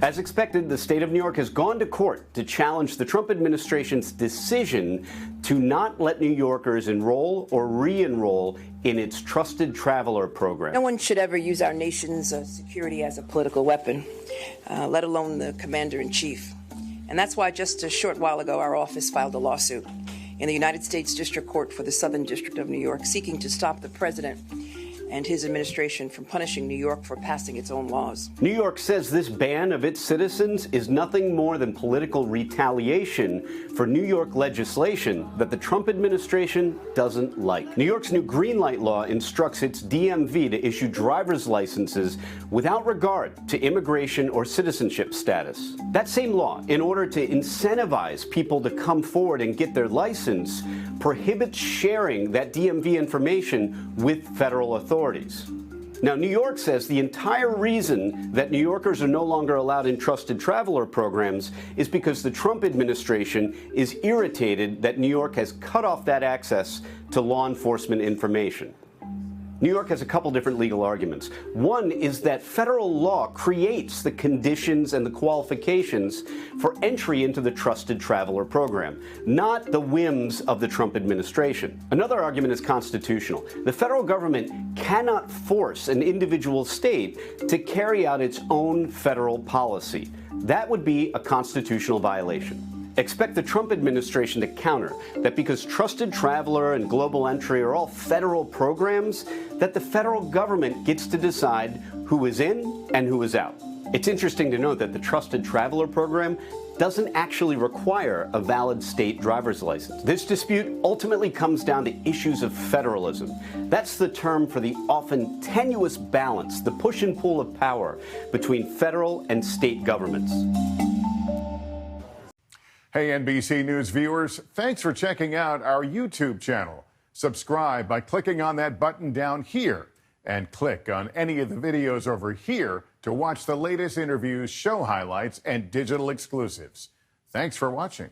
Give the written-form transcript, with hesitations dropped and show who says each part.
Speaker 1: As expected, the state of New York has gone to court to challenge the Trump administration's decision to not let New Yorkers enroll or re-enroll in its Trusted Traveler program.
Speaker 2: No one should ever use our nation's security as a political weapon, let alone the commander-in-chief. And that's why just a short while ago, our office filed a lawsuit in the United States District Court for the Southern District of New York, seeking to stop the president and his administration from punishing New York for passing its own laws.
Speaker 1: New York says this ban of its citizens is nothing more than political retaliation for New York legislation that the Trump administration doesn't like. New York's new green light law instructs its DMV to issue driver's licenses without regard to immigration or citizenship status. That same law, in order to incentivize people to come forward and get their license, prohibits sharing that DMV information with federal authorities. Now, New York says the entire reason that New Yorkers are no longer allowed in Trusted Traveler programs is because the Trump administration is irritated that New York has cut off that access to law enforcement information. New York has a couple different legal arguments. One is that federal law creates the conditions and the qualifications for entry into the Trusted Traveler program, not the whims of the Trump administration. Another argument is constitutional. The federal government cannot force an individual state to carry out its own federal policy. That would be a constitutional violation. Expect the Trump administration to counter that because Trusted Traveler and Global Entry are all federal programs, that the federal government gets to decide who is in and who is out. It's interesting to note that the Trusted Traveler program doesn't actually require a valid state driver's license. This dispute ultimately comes down to issues of federalism. That's the term for the often tenuous balance, the push and pull of power between federal and state governments.
Speaker 3: Hey, NBC News viewers, thanks for checking out our YouTube channel. Subscribe by clicking on that button down here and click on any of the videos over here to watch the latest interviews, show highlights, and digital exclusives. Thanks for watching.